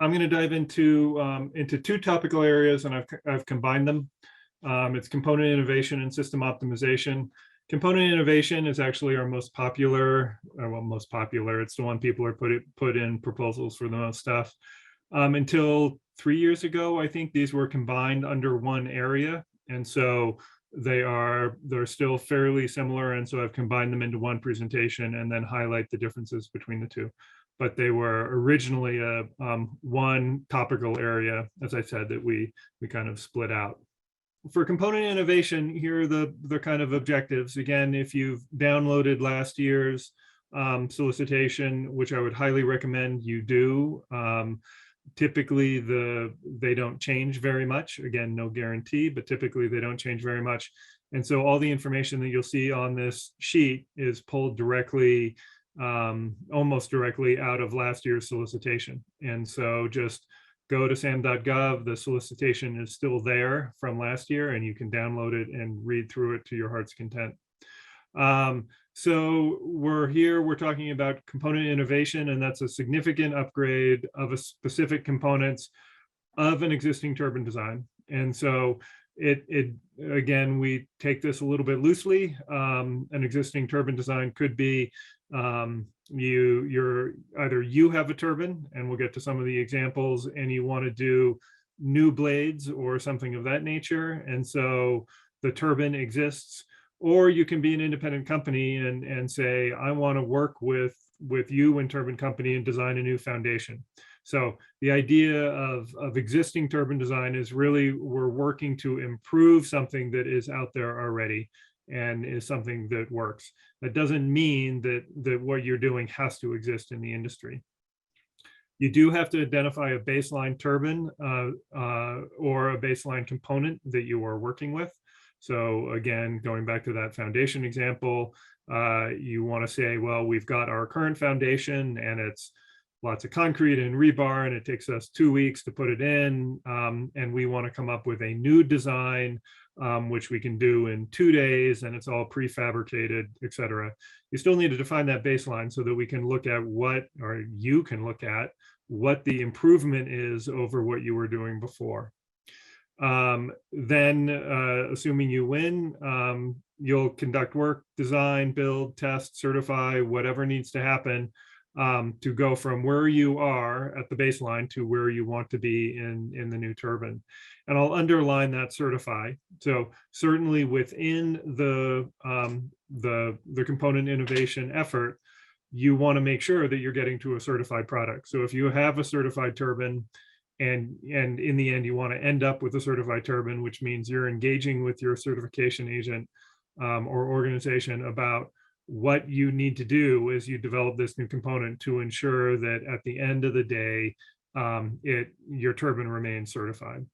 I'm going to dive into two topical areas, and I've combined them. It's component innovation and system optimization. Component innovation is actually our most popular, well, most popular. It's the one people are put in proposals for the most stuff. Until 3 years ago, I think these were combined under one area, and so they're still fairly similar. And so I've combined them into one presentation and then highlight the differences between the two. But they were originally one topical area, as I said, that we kind of split out. For component innovation, here are the kind of objectives. Again, if you've downloaded last year's solicitation, which I would highly recommend you do, typically they don't change very much. Again, no guarantee, but typically they don't change very much. And so all the information that you'll see on this sheet is pulled directly, almost directly out of last year's solicitation. And so just go to sam.gov. The solicitation is still there from last year, and you can download it and read through it to your heart's content. So we're talking about component innovation, and that's a significant upgrade of a specific components of an existing turbine design. And so again, we take this a little bit loosely. An existing turbine design could be you have a turbine, and we'll get to some of the examples, and you want to do new blades or something of that nature. And so the turbine exists. Or you can be an independent company and say, I want to work with you and turbine company and design a new foundation. So the idea of existing turbine design is really we're working to improve something that is out there already and is something that works. That doesn't mean that what you're doing has to exist in the industry. You do have to identify a baseline turbine or a baseline component that you are working with. So again, going back to that foundation example, you want to say, well, we've got our current foundation and it's lots of concrete and rebar, and it takes us 2 weeks to put it in. And we want to come up with a new design, which we can do in 2 days, and it's all prefabricated, et cetera. You still need to define that baseline so that we can look at you can look at what the improvement is over what you were doing before. Then, assuming you win, you'll conduct work, design, build, test, certify, whatever needs to happen to go from where you are at the baseline to where you want to be in the new turbine. And I'll underline that certify. So certainly within the component innovation effort, you want to make sure that you're getting to a certified product. So if you have a certified turbine, and in the end, you want to end up with a certified turbine, which means you're engaging with your certification agent or organization about what you need to do as you develop this new component to ensure that at the end of the day, your turbine remains certified.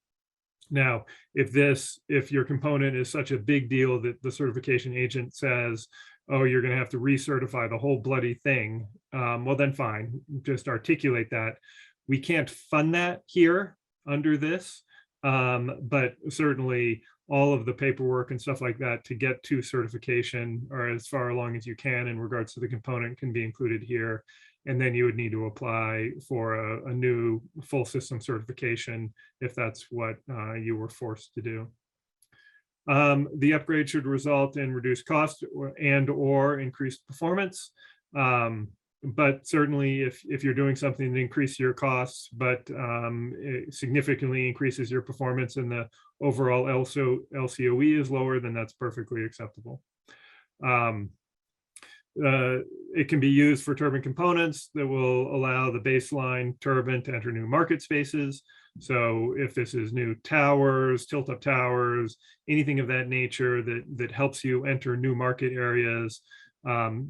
Now, if your component is such a big deal that the certification agent says, oh, you're going to have to recertify the whole bloody thing, well, then fine, just articulate that. We can't fund that here under this, but certainly all of the paperwork and stuff like that to get to certification or as far along as you can in regards to the component can be included here. And then you would need to apply for a new full system certification if that's what you were forced to do. The upgrade should result in reduced cost or increased performance. But certainly if you're doing something to increase your costs, but it significantly increases your performance and the overall LCOE is lower, then that's perfectly acceptable. It can be used for turbine components that will allow the baseline turbine to enter new market spaces. So if this is new towers, tilt-up towers, anything of that nature that helps you enter new market areas,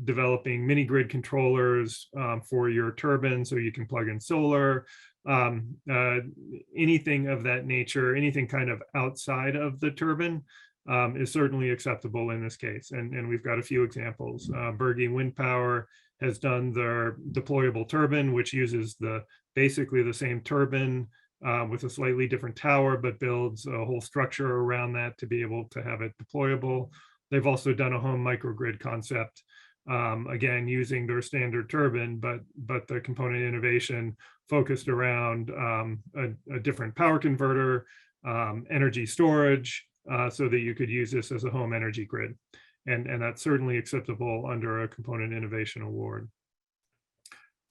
developing mini grid controllers for your turbine so you can plug in solar, anything of that nature, anything kind of outside of the turbine is certainly acceptable in this case. And we've got a few examples. Berge Wind Power has done their deployable turbine, which uses basically the same turbine with a slightly different tower, but builds a whole structure around that to be able to have it deployable. They've also done a home microgrid concept again, using their standard turbine, but the component innovation focused around a different power converter, energy storage, so that you could use this as a home energy grid. And that's certainly acceptable under a component innovation award.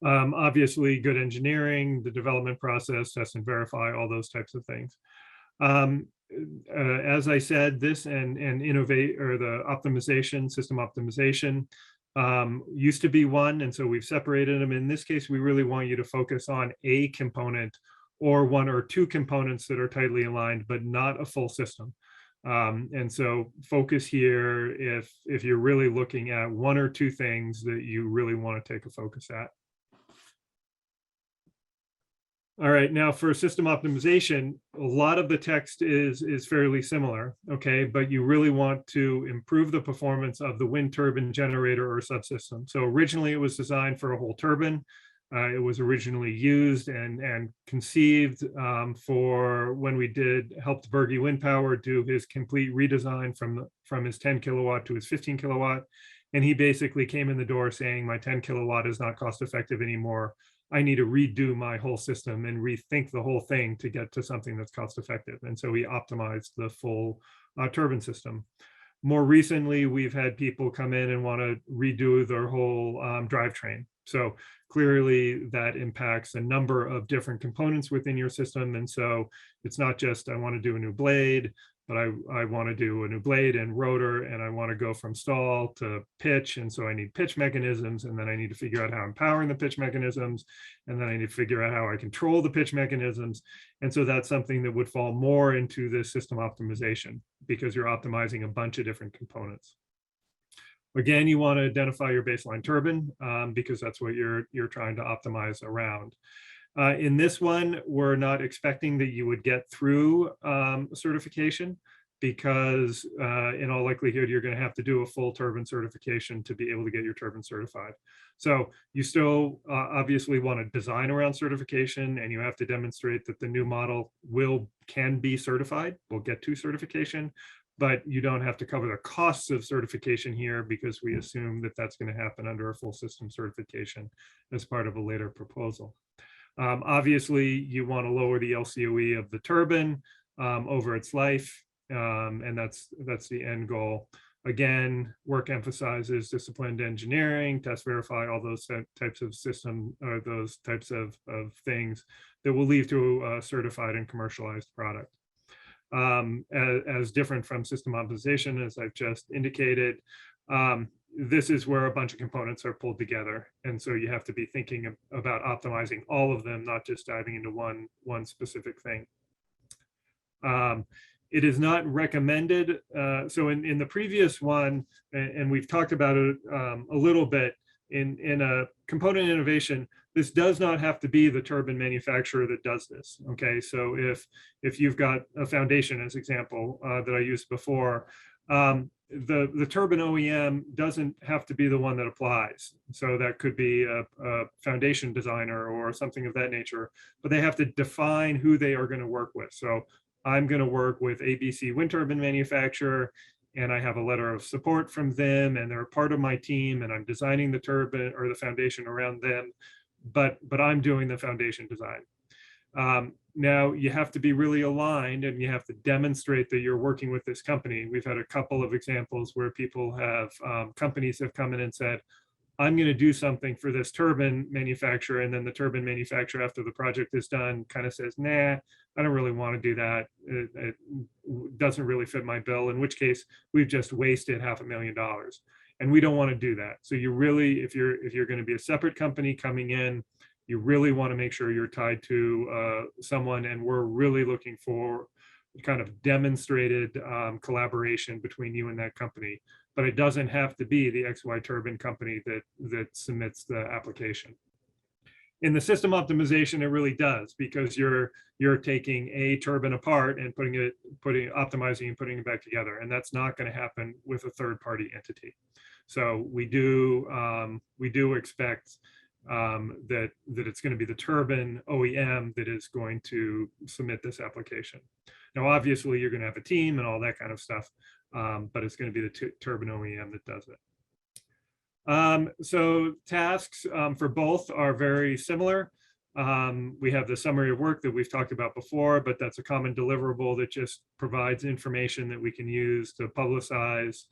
Obviously, good engineering, the development process, test and verify, all those types of things. As I said, this and innovate, or the optimization, system optimization, used to be one, and so we've separated them. In this case, we really want you to focus on a component or one or two components that are tightly aligned, but not a full system. And so focus here if you're really looking at one or two things that you really want to take a focus at. All right, now for system optimization, a lot of the text is fairly similar, okay, but you really want to improve the performance of the wind turbine generator or subsystem. So originally it was designed for a whole turbine. It was originally used and conceived for when we helped Berge Wind Power do his complete redesign from his 10 kilowatt to his 15 kilowatt. And he basically came in the door saying, my 10 kilowatt is not cost effective anymore. I need to redo my whole system and rethink the whole thing to get to something that's cost effective. And so we optimized the full turbine system. More recently, we've had people come in and want to redo their whole drivetrain. So clearly that impacts a number of different components within your system. And so it's not just, I want to do a new blade, but I want to do a new blade and rotor, and I want to go from stall to pitch. And so I need pitch mechanisms, and then I need to figure out how I'm powering the pitch mechanisms. And then I need to figure out how I control the pitch mechanisms. And so that's something that would fall more into this system optimization, because you're optimizing a bunch of different components. Again, you want to identify your baseline turbine, because that's what you're trying to optimize around. In this one, we're not expecting that you would get through certification, because in all likelihood, you're going to have to do a full turbine certification to be able to get your turbine certified. So you still obviously want to design around certification, and you have to demonstrate that the new model can be certified, will get to certification, but you don't have to cover the costs of certification here, because we assume that that's going to happen under a full system certification as part of a later proposal. Obviously, you want to lower the LCOE of the turbine over its life, and that's the end goal. Again, work emphasizes disciplined engineering, test, verify, all those types of system, or those types of things that will lead to a certified and commercialized product. As different from system optimization, as I've just indicated, this is where a bunch of components are pulled together. And so you have to be thinking about optimizing all of them, not just diving into one specific thing. It is not recommended. So in the previous one, and we've talked about it a little bit, in a component innovation, this does not have to be the turbine manufacturer that does this. Okay, so if you've got a foundation, as example, that I used before, the turbine OEM doesn't have to be the one that applies. So that could be a foundation designer or something of that nature, but they have to define who they are going to work with. So I'm going to work with ABC wind turbine manufacturer, and I have a letter of support from them, and they're a part of my team, and I'm designing the turbine or the foundation around them, but I'm doing the foundation design. Now you have to be really aligned, and you have to demonstrate that you're working with this company. We've had a couple of examples where people have, companies have come in and said, I'm going to do something for this turbine manufacturer, and then the turbine manufacturer, after the project is done, kind of says, nah, I don't really want to do that. It doesn't really fit my bill, in which case we've just wasted $500,000. And we don't want to do that. So you really, if you're going to be a separate company coming in, you really want to make sure you're tied to someone, and we're really looking for kind of demonstrated collaboration between you and that company. But it doesn't have to be the XY turbine company that submits the application. In the system optimization, it really does, because you're taking a turbine apart and optimizing and putting it back together, and that's not going to happen with a third-party entity. So we do expect that it's going to be the turbine OEM that is going to submit this application. Now, obviously, you're going to have a team and all that kind of stuff, but it's going to be the turbine OEM that does it. So tasks for both are very similar. We have the summary of work that we've talked about before, but that's a common deliverable that just provides information that we can use to publicize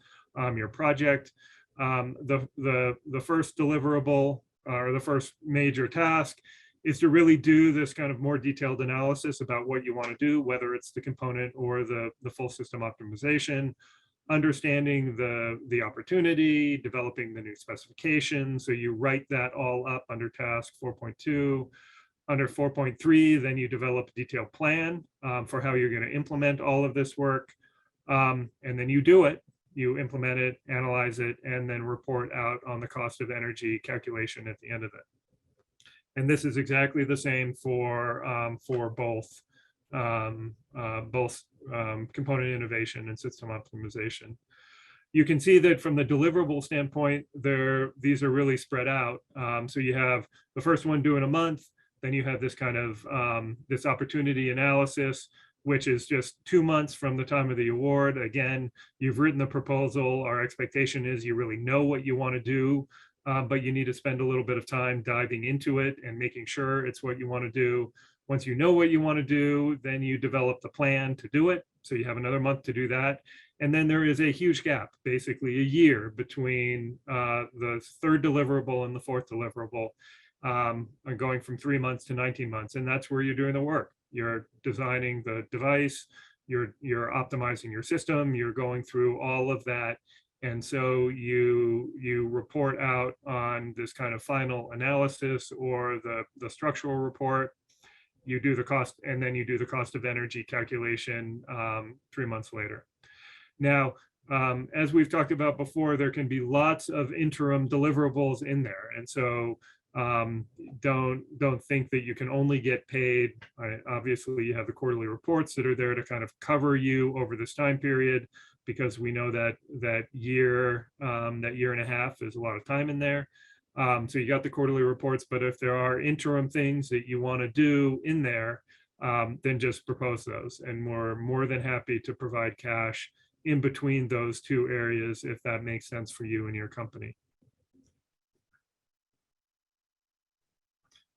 your project. The first deliverable or the first major task is to really do this kind of more detailed analysis about what you want to do, whether it's the component or the full system optimization, understanding the opportunity, developing the new specification. So you write that all up under task 4.2. Under 4.3, then you develop a detailed plan for how you're going to implement all of this work. And then you do it, you implement it, analyze it, and then report out on the cost of energy calculation at the end of it. And this is exactly the same for both component innovation and system optimization. You can see that from the deliverable standpoint, these are really spread out. So you have the first one due in a month, then you have this kind of this opportunity analysis, which is just 2 months from the time of the award. Again, you've written the proposal. Our expectation is you really know what you want to do, but you need to spend a little bit of time diving into it and making sure it's what you want to do. Once you know what you want to do, then you develop the plan to do it. So you have another month to do that. And then there is a huge gap, basically a year between the third deliverable and the fourth deliverable, going from 3 months to 19 months. And that's where you're doing the work. You're designing the device, you're optimizing your system, you're going through all of that. And so you report out on this kind of final analysis or the structural report. You do the cost, and then you do the cost of energy calculation 3 months later. Now, as we've talked about before, there can be lots of interim deliverables in there. And so don't think that you can only get paid. Obviously, you have the quarterly reports that are there to kind of cover you over this time period, because we know that that year and a half is a lot of time in there. So you got the quarterly reports, but if there are interim things that you want to do in there, then just propose those, and we're more than happy to provide cash in between those two areas if that makes sense for you and your company.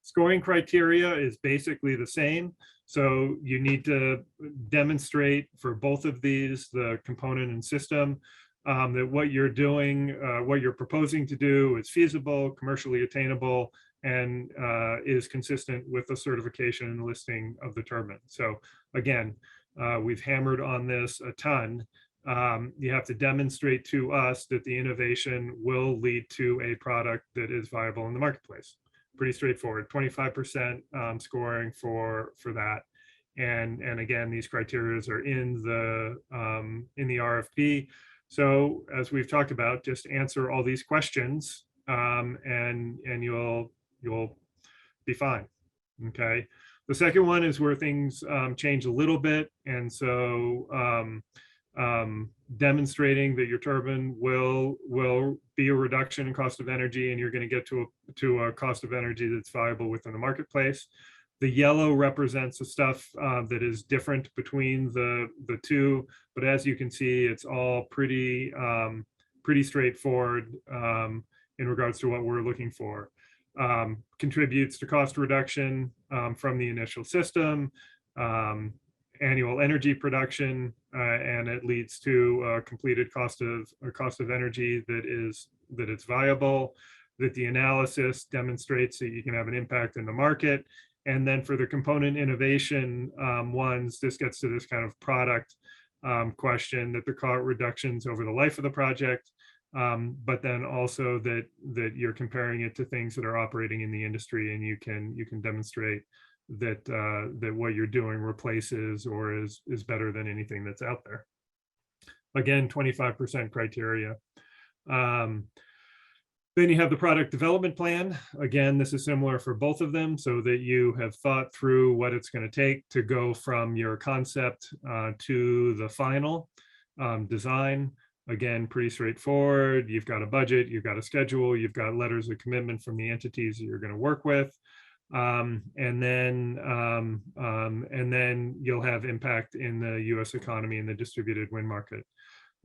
Scoring criteria is basically the same. So you need to demonstrate for both of these, the component and system, that what you're doing, what you're proposing to do is feasible, commercially attainable, and is consistent with the certification and listing of the turbine. So again, we've hammered on this a ton. You have to demonstrate to us that the innovation will lead to a product that is viable in the marketplace. Pretty straightforward, 25% scoring for that. And again, these criteria are in the RFP. So as we've talked about, just answer all these questions and you'll be fine. Okay. The second one is where things change a little bit. And so demonstrating that your turbine will be a reduction in cost of energy, and you're going to get to a cost of energy that's viable within the marketplace. The yellow represents the stuff that is different between the two, but as you can see, it's all pretty straightforward in regards to what we're looking for. Contributes to cost reduction from the initial system, annual energy production, and it leads to a completed cost of energy that it's viable, that the analysis demonstrates that you can have an impact in the market. And then for the component innovation ones, this gets to this kind of product question, that the cost reductions over the life of the project, but then also that you're comparing it to things that are operating in the industry, and you can demonstrate that what you're doing replaces or is better than anything that's out there. Again, 25% criteria. Then you have the product development plan. Again, this is similar for both of them, so that you have thought through what it's going to take to go from your concept to the final design. Again, pretty straightforward. You've got a budget, you've got a schedule, you've got letters of commitment from the entities that you're going to work with. And then you'll have impact in the US economy and the distributed wind market.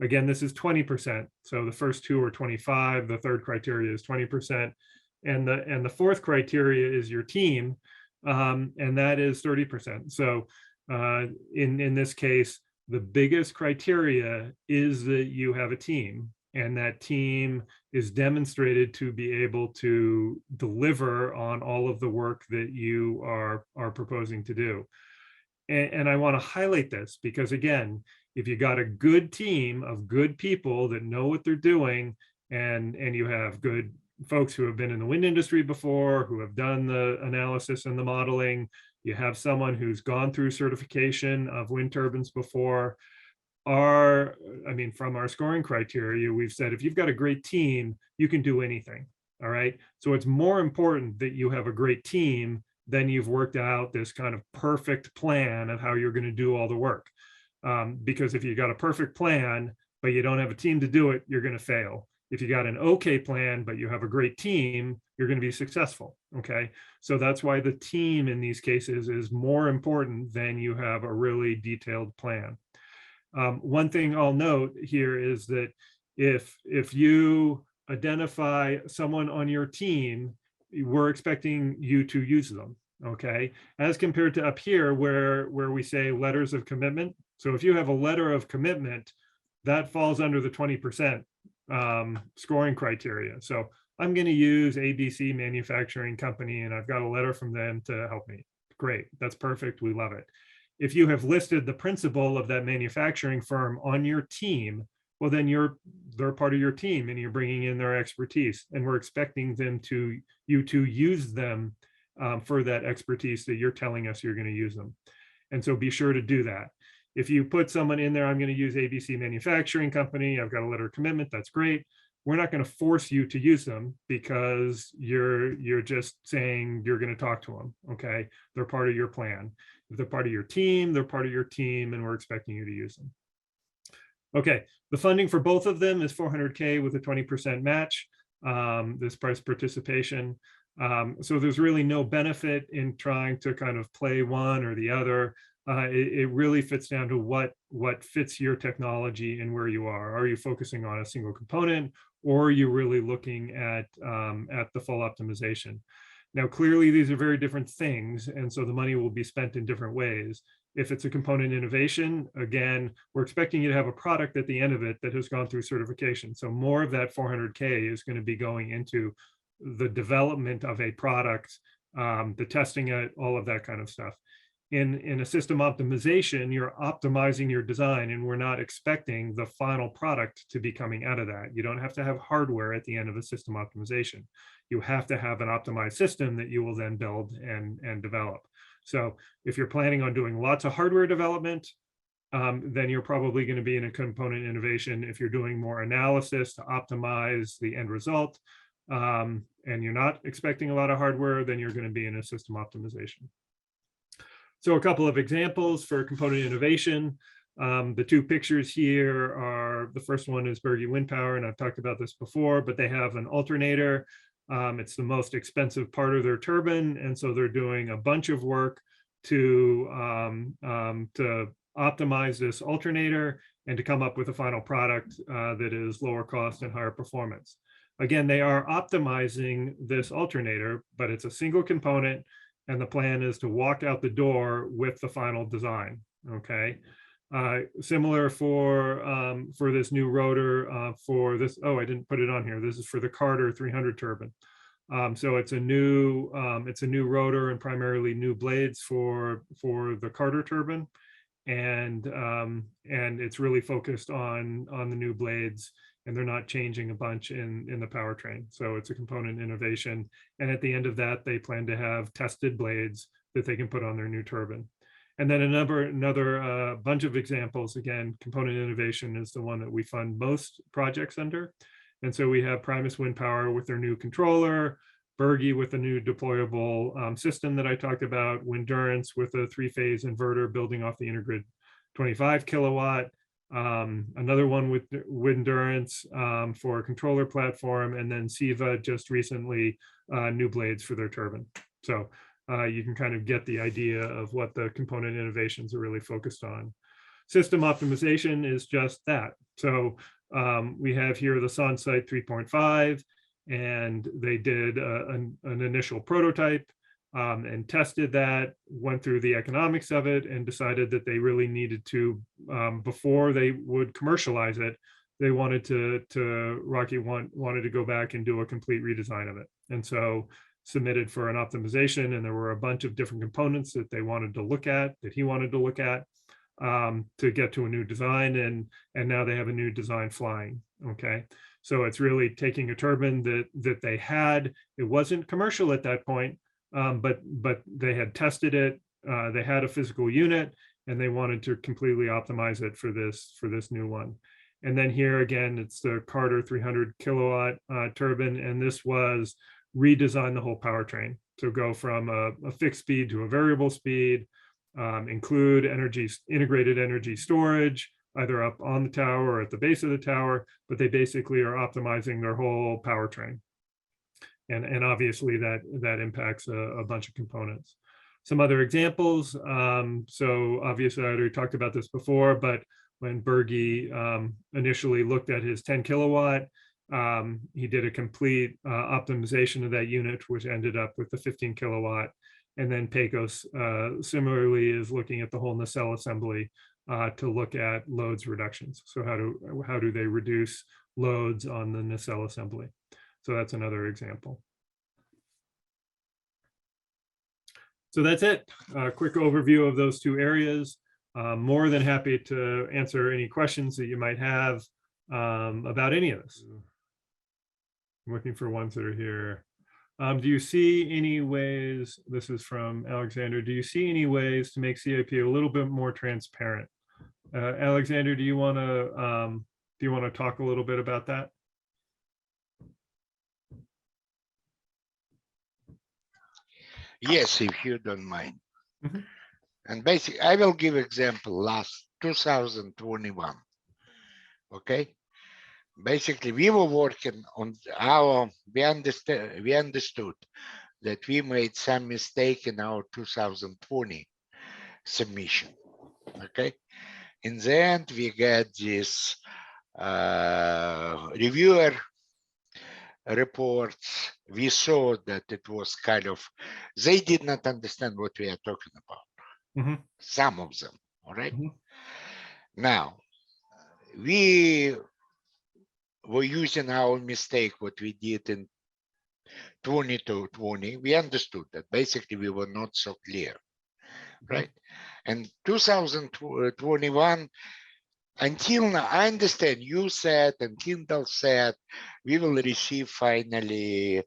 Again, this is 20%. So the first two are 25, the third criteria is 20%. And the fourth criteria is your team, and that is 30%. So in this case, the biggest criteria is that you have a team, and that team is demonstrated to be able to deliver on all of the work that you are proposing to do. And I want to highlight this because, again, if you got a good team of good people that know what they're doing, and you have good folks who have been in the wind industry before, who have done the analysis and the modeling, you have someone who's gone through certification of wind turbines before. From our scoring criteria, we've said if you've got a great team, you can do anything. All right. So it's more important that you have a great team than you've worked out this kind of perfect plan of how you're going to do all the work. Because if you got a perfect plan, but you don't have a team to do it, you're going to fail. If you got an okay plan, but you have a great team, you're going to be successful. Okay. So that's why the team in these cases is more important than you have a really detailed plan. One thing I'll note here is that if you identify someone on your team, we're expecting you to use them, okay? As compared to up here where we say letters of commitment. So if you have a letter of commitment, that falls under the 20% scoring criteria. So I'm going to use ABC Manufacturing Company, and I've got a letter from them to help me. Great, that's perfect, we love it. If you have listed the principal of that manufacturing firm on your team, well, then they're part of your team and you're bringing in their expertise, and we're expecting you to use them for that expertise that you're telling us you're going to use them. And so be sure to do that. If you put someone in there, I'm going to use ABC Manufacturing Company, I've got a letter of commitment, that's great. We're not going to force you to use them because you're just saying you're going to talk to them. Okay, they're part of your plan. If they're part of your team, they're part of your team, and we're expecting you to use them. Okay, the funding for both of them is $400K with a 20% match. This price participation. So there's really no benefit in trying to kind of play one or the other. It really fits down to what fits your technology and where you are. Are you focusing on a single component, or are you really looking at the full optimization? Now, clearly, these are very different things, and so the money will be spent in different ways. If it's a component innovation, again, we're expecting you to have a product at the end of it that has gone through certification. So more of that 400K is going to be going into the development of a product, the testing it, all of that kind of stuff. In a system optimization, you're optimizing your design, and we're not expecting the final product to be coming out of that. You don't have to have hardware at the end of a system optimization. You have to have an optimized system that you will then build and develop. So if you're planning on doing lots of hardware development, then you're probably going to be in a component innovation. If you're doing more analysis to optimize the end result, and you're not expecting a lot of hardware, then you're going to be in a system optimization. So a couple of examples for component innovation. The two pictures here are, the first one is Berge Wind Power, and I've talked about this before, but they have an alternator. It's the most expensive part of their turbine, and so they're doing a bunch of work to optimize this alternator and to come up with a final product that is lower cost and higher performance. Again, they are optimizing this alternator, but it's a single component, and the plan is to walk out the door with the final design. Okay. Similar for this new rotor for this. Oh, I didn't put it on here. This is for the Carter 300 turbine. So it's a new rotor and primarily new blades for the Carter turbine, and it's really focused on the new blades, and they're not changing a bunch in the powertrain. So it's a component innovation, and at the end of that, they plan to have tested blades that they can put on their new turbine. And then another bunch of examples. Again, component innovation is the one that we fund most projects under. And so we have Primus Wind Power with their new controller, Berge with the new deployable system that I talked about, Windurance with a 3-phase inverter building off the Intergrid 25 kilowatt, another one with Windurance for a controller platform, and then Siva just recently new blades for their turbine. So you can kind of get the idea of what the component innovations are really focused on. system optimization is just that. So we have here the SonSite 3.5, and they did an initial prototype and tested that, went through the economics of it, and decided that they really needed to, before they would commercialize it, they wanted Rocky wanted to go back and do a complete redesign of it. And so submitted for an optimization, and there were a bunch of different components that they wanted to look at, that he wanted to look at, to get to a new design, and now they have a new design flying. Okay, so it's really taking a turbine that they had. It wasn't commercial at that point, but they had tested it. They had a physical unit, and they wanted to completely optimize it for this new one. And then here again, it's the Carter 300 kilowatt turbine, and this was redesign the whole powertrain. So go from a fixed speed to a variable speed, include integrated energy storage, either up on the tower or at the base of the tower, but they basically are optimizing their whole powertrain. And obviously that impacts a bunch of components. Some other examples. So obviously I already talked about this before, but when Berge initially looked at his 10 kilowatt, he did a complete optimization of that unit, which ended up with the 15 kilowatt. And then Pecos similarly is looking at the whole nacelle assembly to look at loads reductions. So how do they reduce loads on the nacelle assembly? So that's another example. So that's it. A quick overview of those two areas. More than happy to answer any questions that you might have about any of this. I'm looking for ones that are here. Do you see any ways, this is from Alexander, do you see any ways to make CIP a little bit more transparent? Alexander, do you want to talk a little bit about that? Yes, if you don't mind. Mm-hmm. And basically, I will give example last 2021. Okay. Basically, we were working on we understood that we made some mistake in our 2020 submission. Okay. In the end, we got this reviewer reports. We saw that it was kind of, they did not understand what we are talking about. Mm-hmm. Some of them, all right? Mm-hmm. Now, we were using our mistake, what we did in 2020. We understood that basically we were not so clear, right? And 2021, until now, I understand you said and Kindle said we will receive finally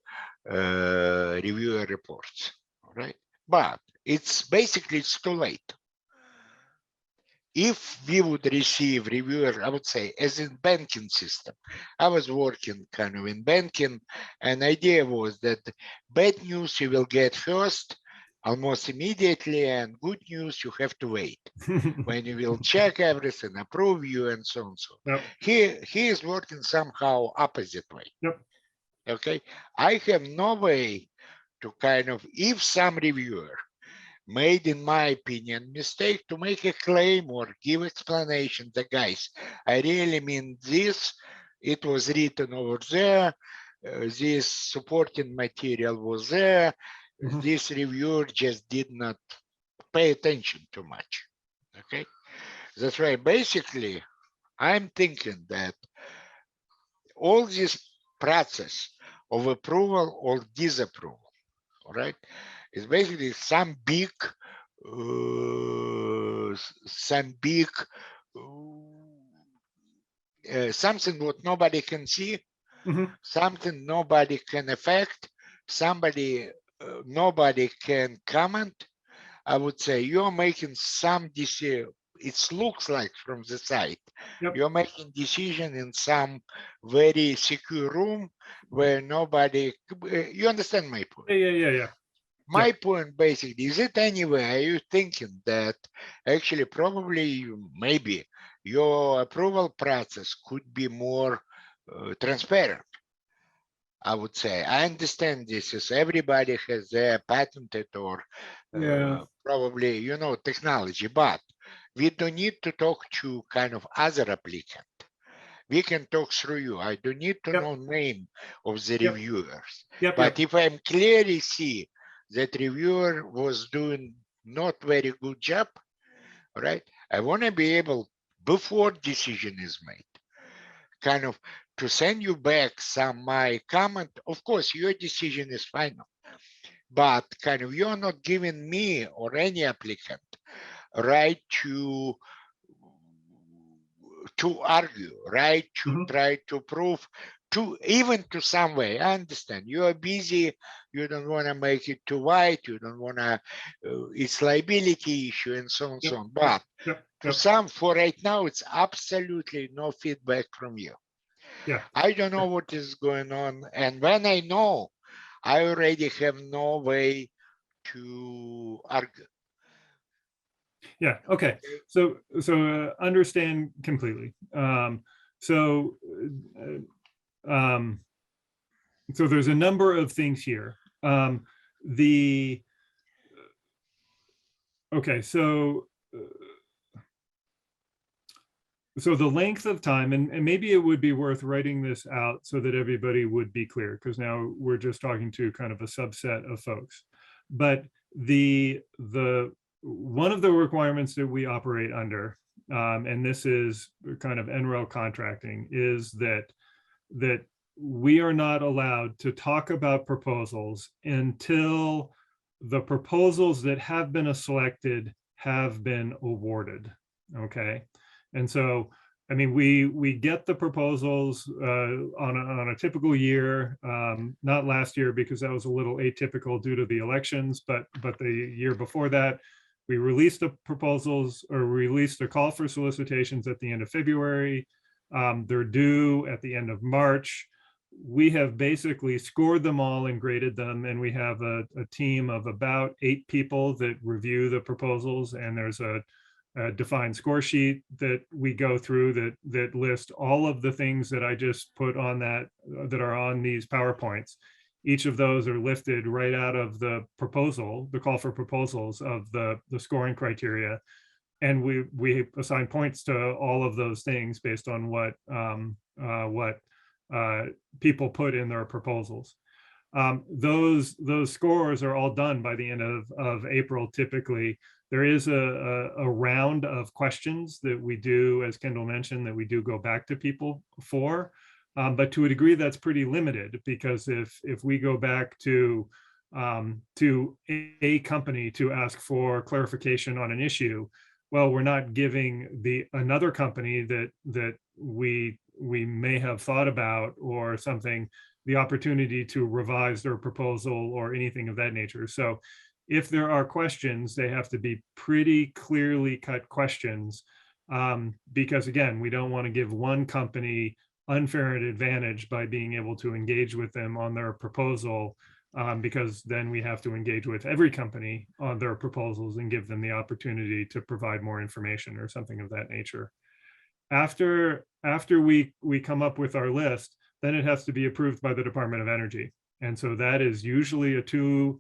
reviewer reports, all right? But it's basically it's too late. If we would receive reviewer, I would say, as in banking system, I was working kind of in banking, and the idea was that bad news you will get first, almost immediately, and good news you have to wait when you will check everything, approve you, and so on. So yep. He is working somehow opposite way. Yep. Okay, I have no way to kind of, if some reviewer made, in my opinion, mistake, to make a claim or give explanation, the guys, I really mean this, it was written over there, this supporting material was there, mm-hmm. This reviewer just did not pay attention too much, okay? That's right, basically, I'm thinking that all this process of approval or disapproval, all right, is basically some big something what nobody can see, mm-hmm. Something nobody can affect, nobody can comment. I would say you're making some decision. It looks like from the side, yep. You're making decision in some very secure room where nobody. You understand my point? Yeah. My point basically is it anyway? Are you thinking that actually probably maybe your approval process could be more transparent? I would say. I understand this is everybody has their patented or probably technology, but We don't need to talk to kind of other applicant. We can talk through you. I don't need to Yep. know name of the Yep. reviewers. Yep. But Yep. if I clearly see that reviewer was doing not very good job, right? I want to be able, before decision is made, kind of to send you back some my comment. Of course, your decision is final, but kind of you're not giving me or any applicant right to argue, right? To Mhm. try to prove, to even to some way. I understand you are busy, you don't want to make it too wide, you don't want to, it's liability issue and so on and so Yep. on. Yep. But Yep. to Yep. some, for right now, it's absolutely no feedback from you. Yeah. I don't know what is going on. And when I know, I already have no way to argue. Yeah. Okay. Okay. So understand completely. So um, so there's a number of things here. The okay. So the length of time, and maybe it would be worth writing this out so that everybody would be clear, because now we're just talking to kind of a subset of folks. But the one of the requirements that we operate under, and this is kind of NREL contracting, is that we are not allowed to talk about proposals until the proposals that have been selected have been awarded. Okay. And so, I mean, we get the proposals on a typical year, not last year because that was a little atypical due to the elections, but the year before that, we released the proposals or released a call for solicitations at the end of February. They're due at the end of March. We have basically scored them all and graded them, and we have a team of about 8 people that review the proposals, and there's a defined score sheet that we go through that list all of the things that I just put on that are on these PowerPoints. Each of those are lifted right out of the proposal, the call for proposals of the scoring criteria, and we assign points to all of those things based on what people put in their proposals. Those scores are all done by the end of April typically. There is a round of questions that we do, as Kendall mentioned, that we do go back to people for, but to a degree that's pretty limited, because if we go back to a company to ask for clarification on an issue, well, we're not giving another company that we may have thought about or something the opportunity to revise their proposal or anything of that nature. So if there are questions, they have to be pretty clearly cut questions, because again, we don't want to give one company unfair advantage by being able to engage with them on their proposal, because then we have to engage with every company on their proposals and give them the opportunity to provide more information or something of that nature. After we come up with our list, then it has to be approved by the Department of Energy. And so that is usually a 2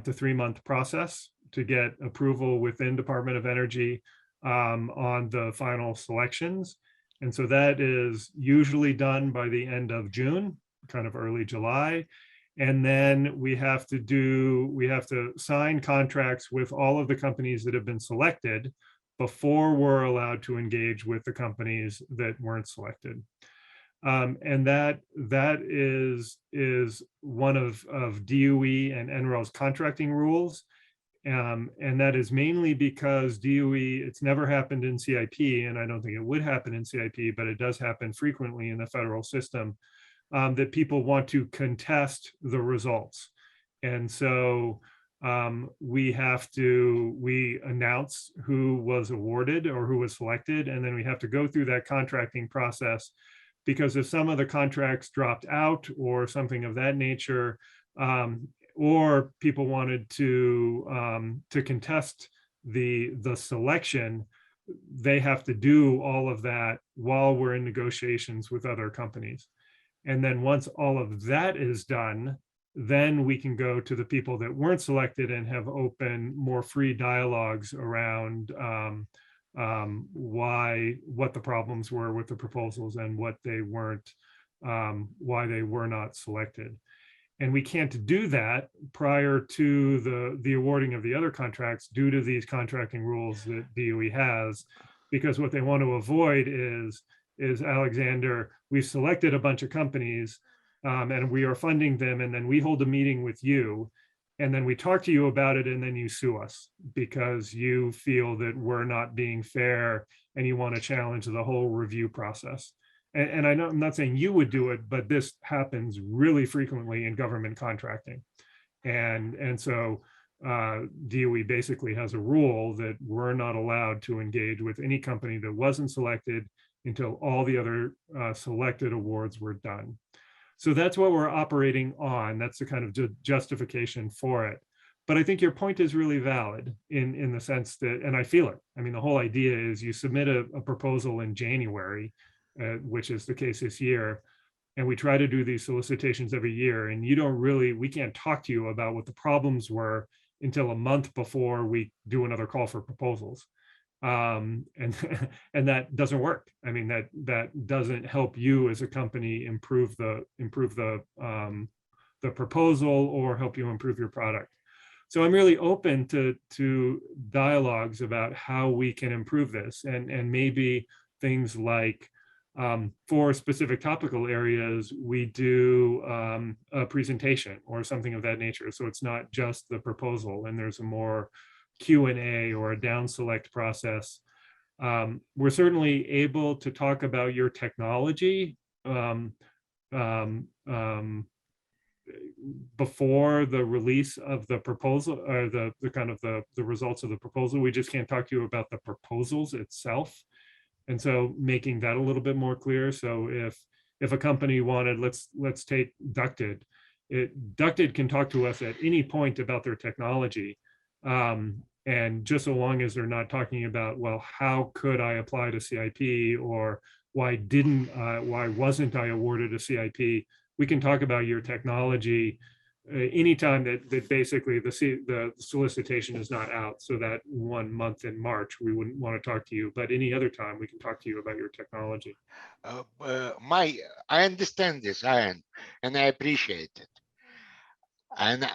to 3 month process to get approval within Department of Energy on the final selections. And so that is usually done by the end of June, kind of early July. And then we have to sign contracts with all of the companies that have been selected before we're allowed to engage with the companies that weren't selected. And that is one of DOE and NREL's contracting rules. And that is mainly because DOE, it's never happened in CIP, and I don't think it would happen in CIP, but it does happen frequently in the federal system, that people want to contest the results. And so we announce who was awarded or who was selected, and then we have to go through that contracting process, because if some of the contracts dropped out or something of that nature, or people wanted to contest the selection, they have to do all of that while we're in negotiations with other companies. And then once all of that is done, then we can go to the people that weren't selected and have open, more free dialogues around what the problems were with the proposals and what they weren't, why they were not selected. And we can't do that prior to the awarding of the other contracts due to these contracting rules that DOE has, because what they want to avoid is Alexander, we've selected a bunch of companies and we are funding them, and then we hold a meeting with you, and then we talk to you about it, and then you sue us because you feel that we're not being fair and you want to challenge the whole review process. And I know I'm not saying you would do it, but this happens really frequently in government contracting. And so DOE basically has a rule that we're not allowed to engage with any company that wasn't selected until all the other selected awards were done. So that's what we're operating on. That's the kind of justification for it. But I think your point is really valid in the sense that, and I feel it. I mean, the whole idea is you submit a proposal in January, which is the case this year, and we try to do these solicitations every year, and we can't talk to you about what the problems were until a month before we do another call for proposals. And that doesn't work. I mean, that doesn't help you as a company improve the proposal or help you improve your product. So I'm really open to dialogues about how we can improve this, and maybe things like for specific topical areas, we do a presentation or something of that nature. So it's not just the proposal, and there's a more Q&A or a down select process. We're certainly able to talk about your technology before the release of the proposal, or the kind of the results of the proposal. We just can't talk to you about the proposals itself. And so making that a little bit more clear. So if a company wanted, let's take Ducted. Ducted can talk to us at any point about their technology. And just so long as they're not talking about, well, how could I apply to CIP, or why wasn't I awarded a CIP? We can talk about your technology anytime that basically the solicitation is not out. So that 1 month in March, we wouldn't want to talk to you, but any other time we can talk to you about your technology. I understand this, Ian, and I appreciate it. And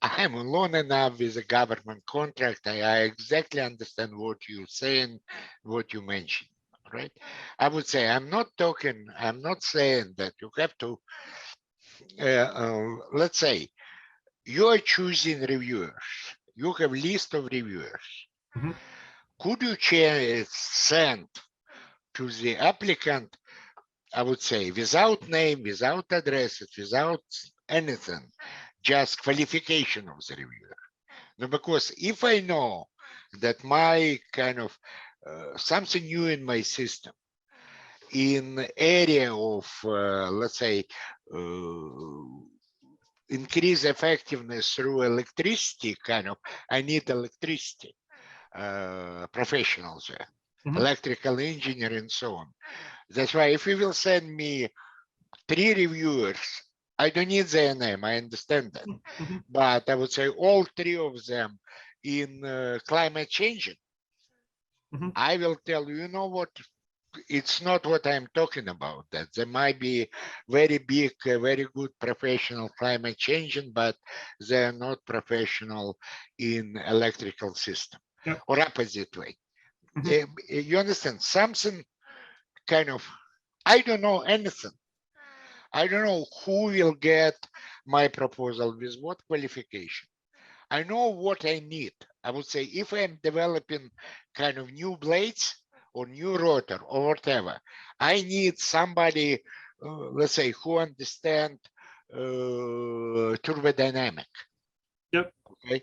I'm alone enough with a government contract. I exactly understand what you're saying, what you mentioned, right? I would say I'm not saying that you have to, let's say, you're choosing reviewers. You have a list of reviewers. Mm-hmm. Could you send to the applicant, I would say, without name, without addresses, without anything, just qualification of the reviewer? No, because if I know that my kind of something new in my system, in area of, let's say, increase effectiveness through electricity, kind of, I need electricity professionals there, electrical engineer and so on. That's why if you will send me 3 reviewers, I don't need their name, I understand that. But I would say all 3 of them in climate change, I will tell you, you know what, it's not what I'm talking about. That there might be very big, very good professional climate changing, but they're not professional in electrical system, or opposite way. You understand? Something kind of, I don't know anything. I don't know who will get my proposal with what qualification. I know what I need. I would say if I'm developing kind of new blades or new rotor or whatever, I need somebody, let's say, who understand turbodynamic. Yep. Okay.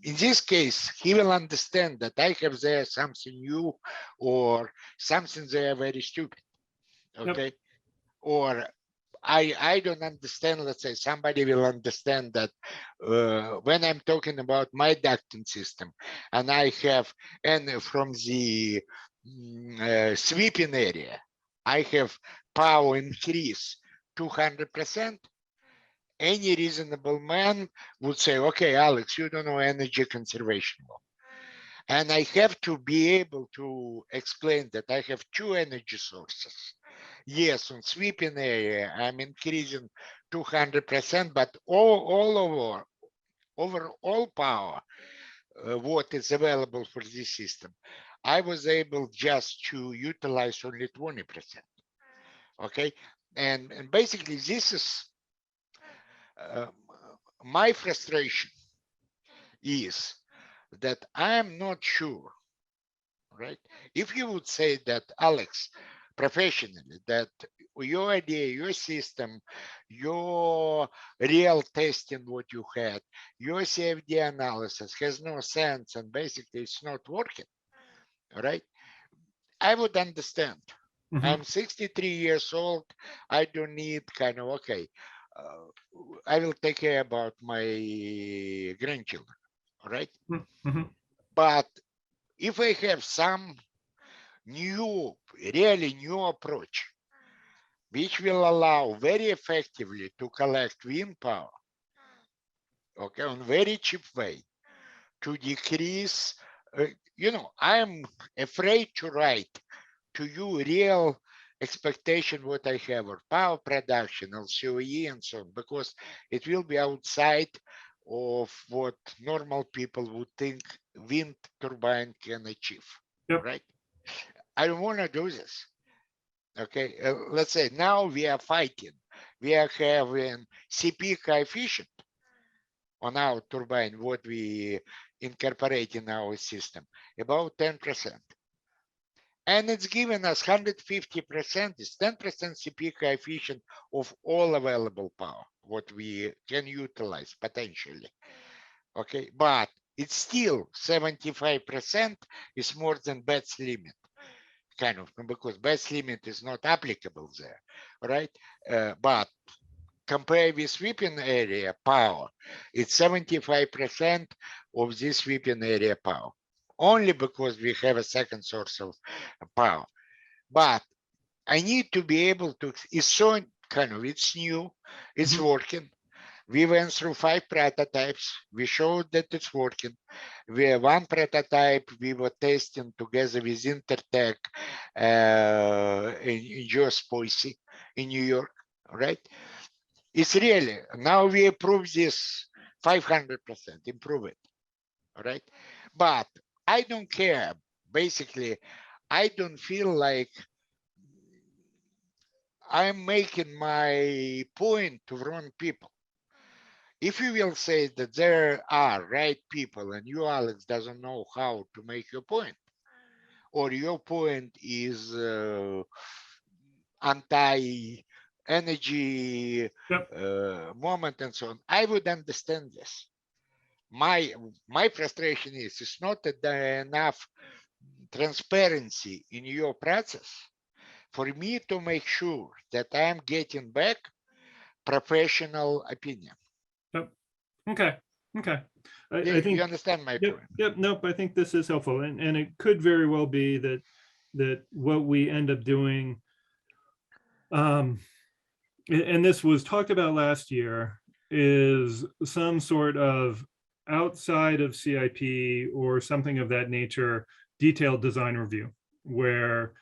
In this case, he will understand that I have there something new or something there very stupid. Okay. Yep. Or I don't understand, let's say somebody will understand that when I'm talking about my ducting system and I have, and from the sweeping area, I have power increase 200%, any reasonable man would say, okay, Alex, you don't know energy conservation law. And I have to be able to explain that I have two energy sources. Yes, on sweeping area, I'm increasing 200%, but all over all power, what is available for this system, I was able just to utilize only 20%. Okay, and basically this is my frustration is that I'm not sure, right? If you would say that, Alex, professionally, that your idea, your system, your real testing, what you had, your CFD analysis has no sense and basically it's not working, right? I would understand. I'm 63 years old. I don't need kind of, okay, I will take care about my grandchildren, right? But if I have some new, really new approach, which will allow very effectively to collect wind power, okay, on very cheap way, to decrease, I'm afraid to write to you real expectation what I have or power production, LCOE and so on, because it will be outside of what normal people would think wind turbine can achieve, right? I don't want to do this. Okay, let's say now we are fighting. We are having CP coefficient on our turbine, what we incorporate in our system, about 10%. And it's given us 150%, is 10% CP coefficient of all available power, what we can utilize potentially. Okay, but it's still 75% is more than BET's limit, kind of, because BET's limit is not applicable there, right? But compare with sweeping area power, it's 75% of this sweeping area power, only because we have a second source of power. But I need to be able to, it's so kind of, it's new, it's working. We went through 5 prototypes. We showed that it's working. We have one prototype we were testing together with Intertech in Geospoicy in New York, right? It's really, now we approve this 500%, improve it, right? But I don't care. Basically, I don't feel like I'm making my point to wrong people. If you will say that there are right people and you, Alex, doesn't know how to make your point, or your point is anti-energy moment and so on, I would understand this. My frustration is it's not enough transparency in your process for me to make sure that I'm getting back professional opinion. Okay. I think you understand my point. Nope. I think this is helpful, and it could very well be that what we end up doing, and this was talked about last year, is some sort of outside of CIP or something of that nature, detailed design review, where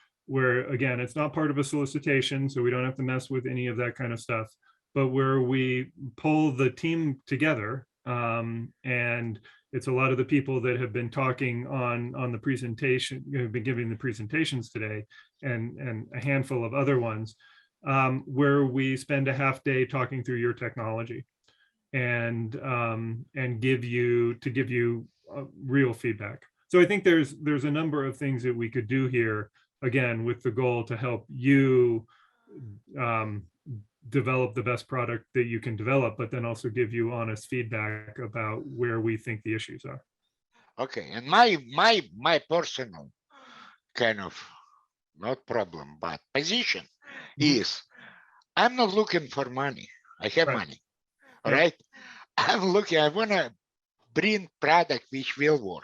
again, it's not part of a solicitation, so we don't have to mess with any of that kind of stuff, but where we pull the team together, and it's a lot of the people that have been talking on the presentation, have been giving the presentations today, and a handful of other ones, where we spend a half day talking through your technology and give you real feedback. So I think there's a number of things that we could do here, again, with the goal to help you develop the best product that you can develop, but then also give you honest feedback about where we think the issues are. Okay, and my personal kind of, not problem, but position is, I'm not looking for money. I have money, all right? I'm looking, I want to bring product which will work,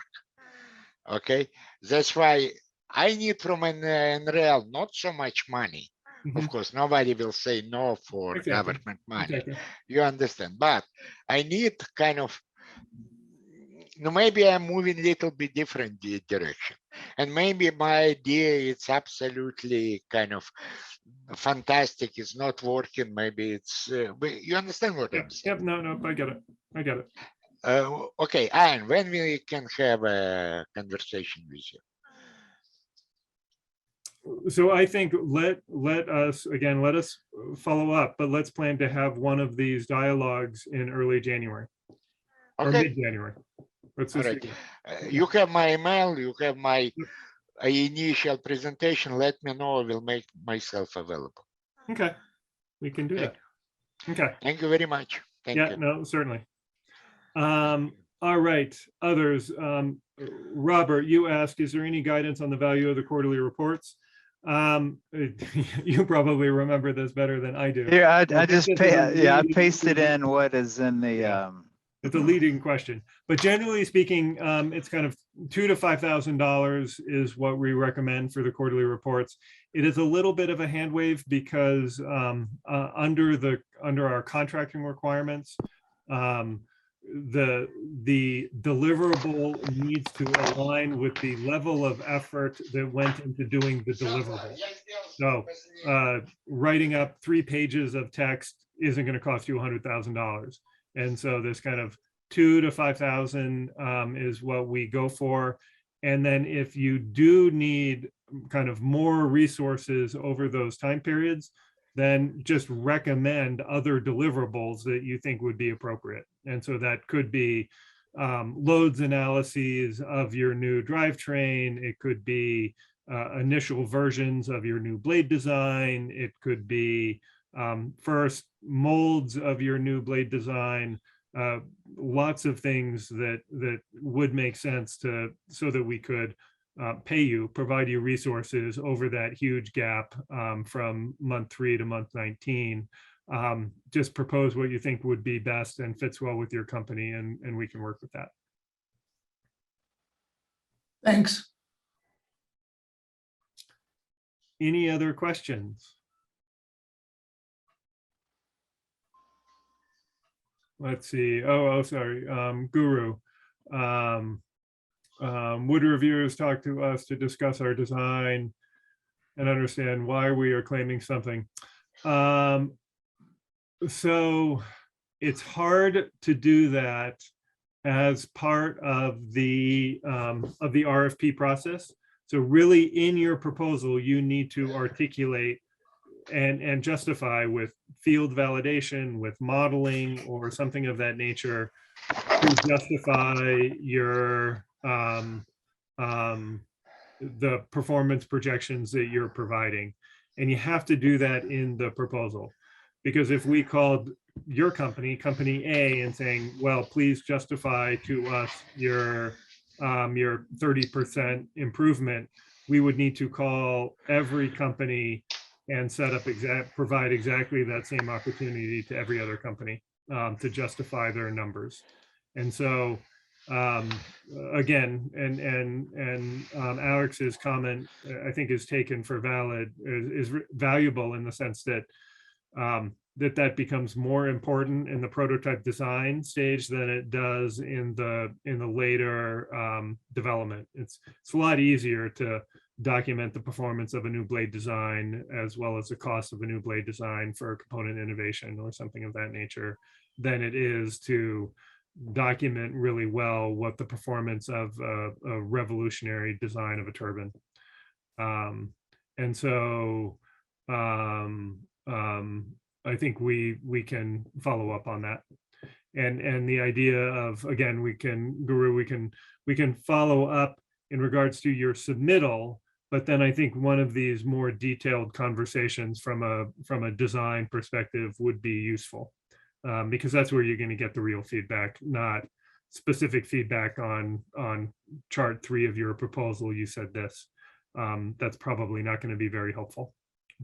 okay? That's why I need from an NREL not so much money. Of course, nobody will say no for government money. You understand? But I need kind of no, maybe I'm moving a little bit different direction, and maybe my idea it's absolutely kind of fantastic. It's not working. Maybe it's. But you understand what Yep, I'm saying? yep, no, I get it. I get it. Okay, and when we can have a conversation with you? So I think let us follow up, but let's plan to have one of these dialogues in early January or Okay, mid-January. Let's all just right. do that. You have my email. You have my initial presentation. Let me know. I will make myself available. Okay, we can do Okay. that. Okay. Thank you very much. Thank Yeah, you. no, certainly. All right, others. Robert, you asked, is there any guidance on the value of the quarterly reports? You probably remember this better than I do. Here, I But just this is pay, a yeah, I leading- pasted in what is in the, Yeah. It's a leading question, but generally speaking, it's kind of $2,000 to $5,000 is what we recommend for the quarterly reports. It is a little bit of a hand wave because under our contracting requirements, the deliverable needs to align with the level of effort that went into doing the deliverable. So writing up 3 pages of text isn't going to cost you $100,000. And so this kind of 2,000 to 5,000 is what we go for. And then if you do need kind of more resources over those time periods, then just recommend other deliverables that you think would be appropriate. And so that could be loads analyses of your new drivetrain. It could be initial versions of your new blade design. It could be first molds of your new blade design. Lots of things that would make sense so that we could provide you resources over that huge gap from month 3 to month 19. Just propose what you think would be best and fits well with your company, and we can work with that. Thanks. Any other questions? Let's see. Sorry. Guru. Would reviewers talk to us to discuss our design and understand why we are claiming something? So it's hard to do that as part of the RFP process. So really in your proposal, you need to articulate and justify with field validation, with modeling or something of that nature to justify your the performance projections that you're providing. And you have to do that in the proposal. Because if we called your company, company A, and saying, well, please justify to us your 30% improvement, we would need to call every company and set up provide exactly that same opportunity to every other company to justify their numbers. And so again, and Alex's comment, I think, is taken for valid, is valuable in the sense that that becomes more important in the prototype design stage than it does in the later development. It's a lot easier to document the performance of a new blade design as well as the cost of a new blade design for a component innovation or something of that nature than it is to document really well what the performance of a revolutionary design of a turbine. And so I think we can follow up on that. And the idea of, again, Guru, we can follow up in regards to your submittal, but then I think one of these more detailed conversations from a design perspective would be useful, because that's where you're going to get the real feedback, not specific feedback on chart 3 of your proposal. You said this. That's probably not going to be very helpful.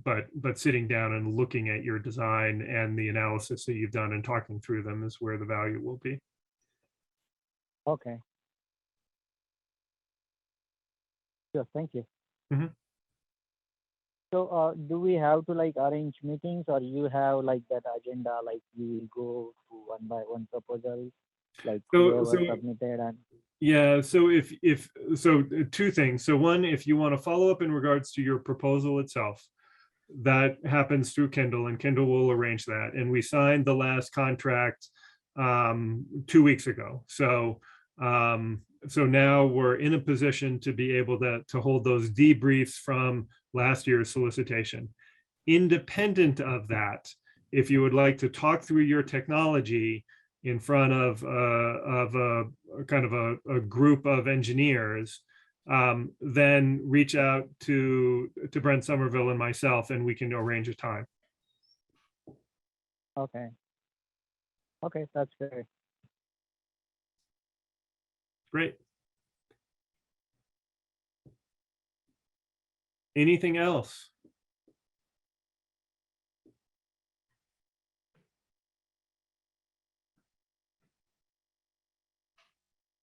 But sitting down and looking at your design and the analysis that you've done and talking through them is where the value will be. Okay. Sure, thank you. Mhm. So do we have to like arrange meetings, or you have like that agenda, like we will go through one by one proposal? like So- whoever so- submitted and Yeah, so two things. So one, if you want to follow up in regards to your proposal itself, that happens through Kindle, and Kindle will arrange that. And we signed the last contract 2 weeks ago. So so now we're in a position to be able to hold those debriefs from last year's solicitation. Independent of that, if you would like to talk through your technology in front of a kind of a group of engineers, then reach out to Brent Somerville and myself, and we can arrange a time. okay. Okay, that's great. Great. Anything else?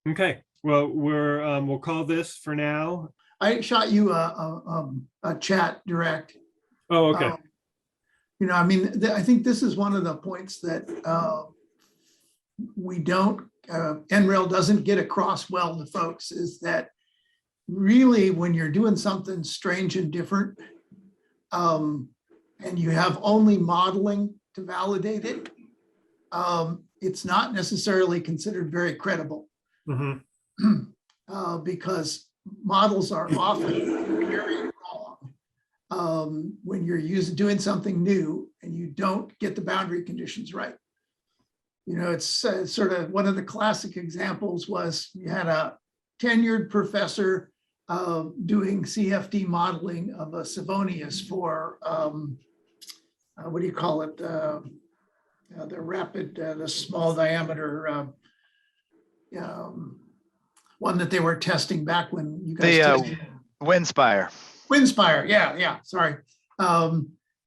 Okay, well, we'll call this for now. I shot you a chat direct. Oh, okay. You know, I mean, I think this is one of the points that we don't, NREL doesn't get across well to folks, is that really when you're doing something strange and different, and you have only modeling to validate it, it's not necessarily considered very credible. Mhm. Because models are often very wrong when you're doing something new and you don't get the boundary conditions right. You know, it's sort of one of the classic examples was you had a tenured professor doing CFD modeling of a Savonius for, what do you call it? The small diameter one that they were testing back when you guys tested. Windspire. Windspire, yeah, sorry.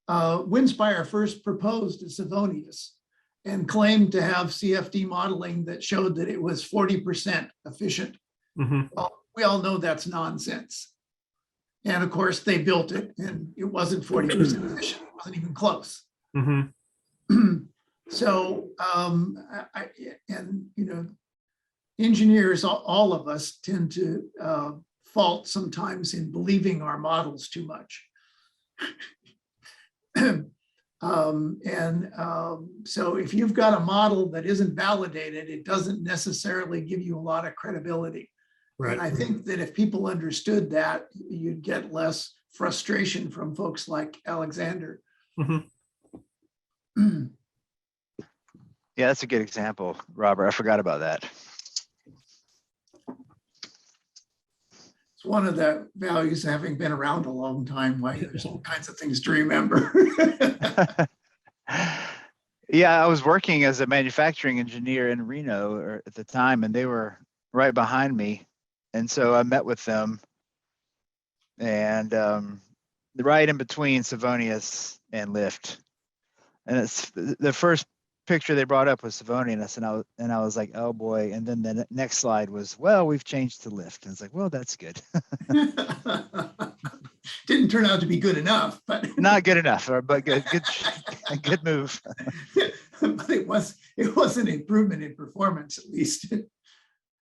Windspire first proposed a Savonius and claimed to have CFD modeling that showed that it was 40% efficient. Mhm. Well, we all know that's nonsense. And of course, they built it and it wasn't 40% efficient. It wasn't even close. Mhm. So, you know, engineers, all of us tend to fault sometimes in believing our models too much. So if you've got a model that isn't validated, it doesn't necessarily give you a lot of credibility. Right. And I think that if people understood that, you'd get less frustration from folks like Alexander. Mhm. Yeah, that's a good example, Robert. I forgot about that. It's one of the values of having been around a long time, why there's all kinds of things to remember. Yeah, I was working as a manufacturing engineer in Reno at the time, and they were right behind me. And so I met with them, and right in between Savonius and Lyft. And it's the first picture they brought up was Savonius, and I was like, oh boy. And then the next slide was, well, we've changed to Lyft. And it's like, well, that's good. Didn't turn out to be good enough, but Not good enough, but good move. but it was an improvement in performance, at least.